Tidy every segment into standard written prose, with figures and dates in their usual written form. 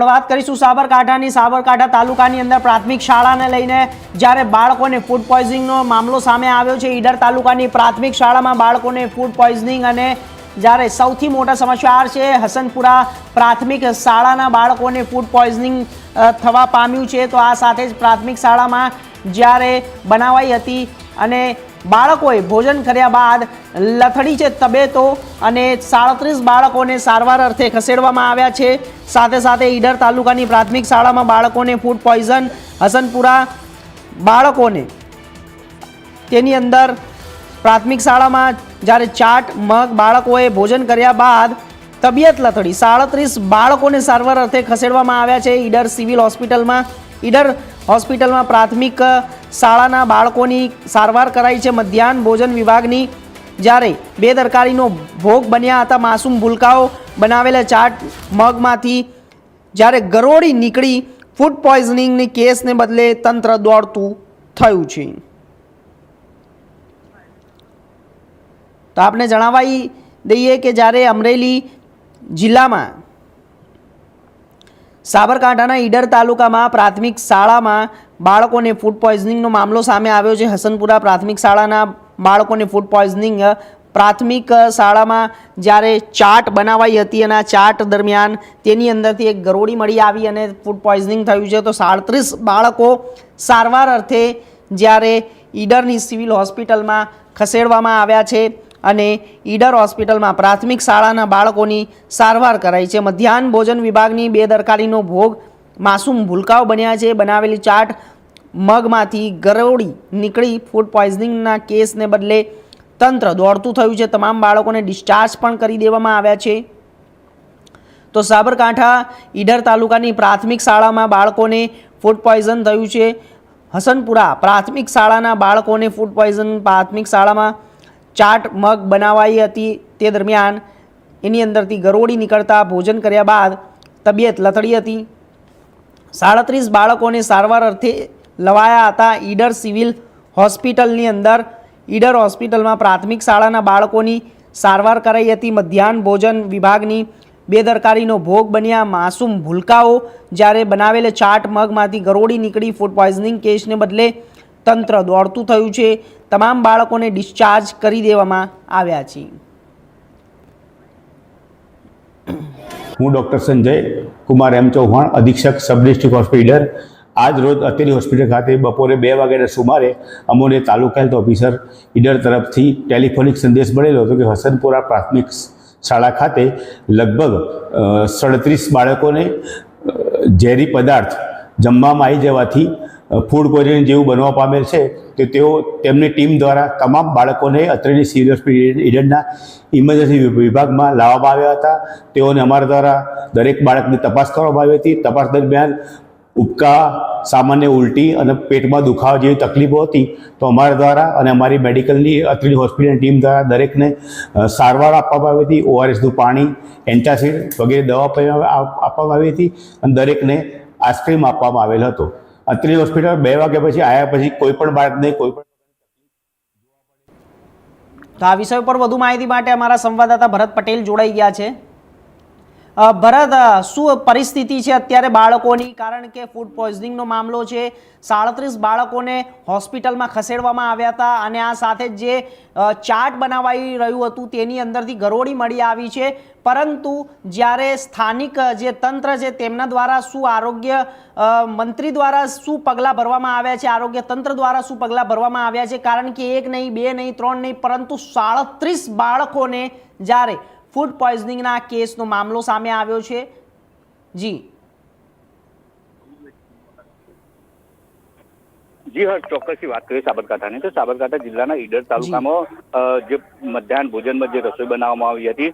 વાત કરીશું સાબરકાંઠા તાલુકાની અંદર પ્રાથમિક શાળાને લઈને જ્યારે બાળકોને ફૂડ પોઈઝનિંગનો મામલો સામે આવ્યો છે। ઈડર તાલુકાની પ્રાથમિક શાળામાં બાળકોને ફૂડ પોઈઝનિંગ અને જ્યારે સૌથી મોટા સમાચાર છે હસનપુરા પ્રાથમિક શાળાના બાળકોને ફૂડ પોઈઝનિંગ થવા પામ્યું છે। તો આ સાથે જ પ્રાથમિક શાળામાં જ્યારે બનાવાઈ હતી અને બાળકોએ ભોજન કર્યા બાદ લથડી છે તબેતો અને 37 બાળકોને સારવાર અર્થે ખસેડવામાં આવ્યા છે। સાથે સાથે ઈડર તાલુકાની પ્રાથમિક શાળામાં બાળકોને ફૂડ પોઈઝન હસનપુરા બાળકોને તેની અંદર પ્રાથમિક શાળામાં જ્યારે ચાટ મગ બાળકોએ ભોજન કર્યા બાદ તબિયત લથડી 37 બાળકોને સારવાર અર્થે ખસેડવામાં આવ્યા છે ઈડર સિવિલ હોસ્પિટલમાં। ઈડર હોસ્પિટલમાં પ્રાથમિક શાળાના બાળકોની સારવાર કરાઈ છે મધ્યાહન ભોજન વિભાગની। જ્યારે બેદરકારીનો ભોગ બન્યા હતા માસૂમ ભૂલકાઓ બનાવેલા ચાટ મગમાંથી જ્યારે ગરોળી નીકળી ફૂડ પોઈઝનિંગની કેસને બદલે તંત્ર દોડતું થયું છે। તો આપને જણાવી દઈએ કે જ્યારે અમરેલી જિલ્લામાં સાબરકાંઠાના ઈડર તાલુકામાં પ્રાથમિક શાળામાં બાળકોને ફૂડ પોઈઝનિંગનો મામલો સામે આવ્યો છે। હસનપુરા પ્રાથમિક શાળાના બાળકોને ફૂડ પોઈઝનિંગ પ્રાથમિક શાળામાં જ્યારે ચાટ બનાવાઈ હતી અને આ ચાટ દરમિયાન તેની અંદરથી એક ગરોળી મળી આવી અને ફૂડ પોઈઝનિંગ થયું છે। તો 37 બાળકો સારવાર અર્થે જ્યારે ઈડરની સિવિલ હોસ્પિટલમાં ખસેડવામાં આવ્યા છે અને ઈડર હોસ્પિટલમાં પ્રાથમિક શાળાના બાળકોની સારવાર કરાઈ છે। મધ્યાહન ભોજન વિભાગની બેદરકારીનો ભોગ માસૂમ ભૂલકાઓ બન્યા છે। બનાવેલી ચાટ મગમાંથી ગરોળી નીકળી ફૂડ પોઈઝનિંગના કેસને બદલે તંત્ર દોડતું થયું છે। તમામ બાળકોને ડિસ્ચાર્જ પણ કરી દેવામાં આવ્યા છે। તો સાબરકાંઠા ઈડર તાલુકાની પ્રાથમિક શાળામાં બાળકોને ફૂડ પોઈઝન થયું છે। હસનપુરા પ્રાથમિક શાળાના બાળકોને ફૂડ પોઈઝન પ્રાથમિક શાળામાં ચાટ મગ બનાવાઈ હતી તે દરમિયાન એની અંદરથી ગરોળી નીકળતા ભોજન કર્યા બાદ તબિયત લથડી હતી। 37 બાળકોને સારવાર અર્થે લવાયા હતા ઈડર સિવિલ હોસ્પિટલની અંદર। ઈડર હોસ્પિટલમાં પ્રાથમિક શાળાના બાળકોની સારવાર કરાઈ હતી। મધ્યાહન ભોજન વિભાગની બેદરકારીનો ભોગ બન્યા માસૂમ ભૂલકાઓ જ્યારે બનાવેલ ચાટ મગમાંથી ગરોળી નીકળી ફૂડ પોઈઝનિંગ કેસને બદલે તંત્ર દોડતું થયું છે। તમામ બાળકોને ડિસ્ચાર્જ કરી દેવામાં આવ્યા છે। હું ડૉક્ટર સંજય કુમાર એમ ચૌહાણ અધિક્ષક સબ ડિસ્ટ્રિક્ટ હોસ્પિટલ આજ રોજ અત્તરી હોસ્પિટલ ખાતે બપોરે 2 વાગ્યાના સુમારે અમોને તાલુકા હેલ્થ ઓફિસર ઈડર તરફથી ટેલિફોનિક સંદેશ મળેલો હતો કે હસનપુરા પ્રાથમિક શાળા ખાતે લગભગ 37 બાળકોને ઝેરી પદાર્થ જમવામાં આવી જવાથી ફૂડ પોઈઝનિંગ જેવું બનવા પામેલ છે। તો તેઓ તેમની ટીમ દ્વારા તમામ બાળકોને અત્રેની સિવિલ હોસ્પિટલ ઈડરના ઇમરજન્સી વિભાગમાં લાવવામાં આવ્યા હતા। તેઓને અમારા દ્વારા દરેક બાળકની તપાસ કરવામાં આવી હતી। તપાસ દરમિયાન ઉબકા સામાન્ય ઉલટી અને પેટમાં દુખાવા જેવી તકલીફો હતી। તો અમારા દ્વારા અને અમારી મેડિકલની અત્રેની હોસ્પિટલની ટીમ દ્વારા દરેકને સારવાર આપવામાં આવી હતી। ORSનું પાણી એન્ટાસિડ વગેરે દવા આપવામાં આવી હતી અને દરેકને આઈસ્ક્રીમ આપવામાં આવેલ હતો। અત્રેની હોસ્પિટલ 2 વાગ્યા પછી આવ્યા પછી કોઈ પણ બાળકને કોઈ પણ તો આ વિષય પર વધુ માહિતી માટે અમારા સંવાદદાતા ભરત પટેલ જોડાઈ ગયા છે। ભરત, શું પરિસ્થિતિ છે અત્યારે બાળકોની? કારણ કે ફૂડ પોઈઝનિંગનો મામલો છે। 37 બાળકોને હોસ્પિટલમાં ખસેડવામાં આવ્યા હતા અને આ સાથે જે ચાટ બનાવાઈ રહ્યું હતું તેની અંદરથી ગરોળી મળી આવી છે। પરંતુ જ્યારે સ્થાનિક જે તંત્ર છે તેમના દ્વારા શું આરોગ્ય મંત્રી દ્વારા શું પગલાં ભરવામાં આવ્યા છે, આરોગ્ય તંત્ર દ્વારા શું પગલાં ભરવામાં આવ્યા છે? કારણ કે 1 નહીં 2 નહીં 3 નહીં પરંતુ 37 બાળકોને જ્યારે ફૂડ પોઈઝનિંગના કેસનો મામલો સામે આવ્યો છે। જી જી હા, ચોક્કસથી વાત કરીએ સાબરકાંઠાની તો સાબરકાંઠા જિલ્લાના ઈડર તાલુકામાં જે મધ્યાહન ભોજનમાં જે રસોઈ બનાવવામાં આવી હતી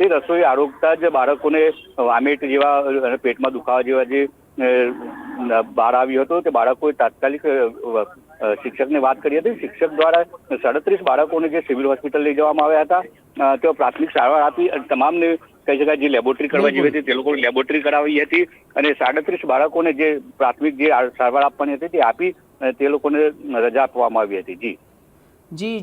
તે રસોઈ આરોગતા જ બાળકોને વામેટ જેવા પેટમાં દુખાવા જેવા જે બહાર આવ્યો હતો તે બાળકોએ તાત્કાલિક શિક્ષકને વાત કરી હતી। શિક્ષક દ્વારા 37 બાળકોને જે સિવિલ હોસ્પિટલ લઈ જવામાં આવ્યા હતા તેઓ પ્રાથમિક સારવાર આપી અને તમામને કહી શકાય જે લેબોરેટરી કરવા જેવી હતી તે લોકોને લેબોરેટરી કરાવી હતી અને 37 બાળકોને જે પ્રાથમિક જે સારવાર આપવાની હતી તે આપી તે લોકોને રજા આપવામાં આવી હતી। જી જી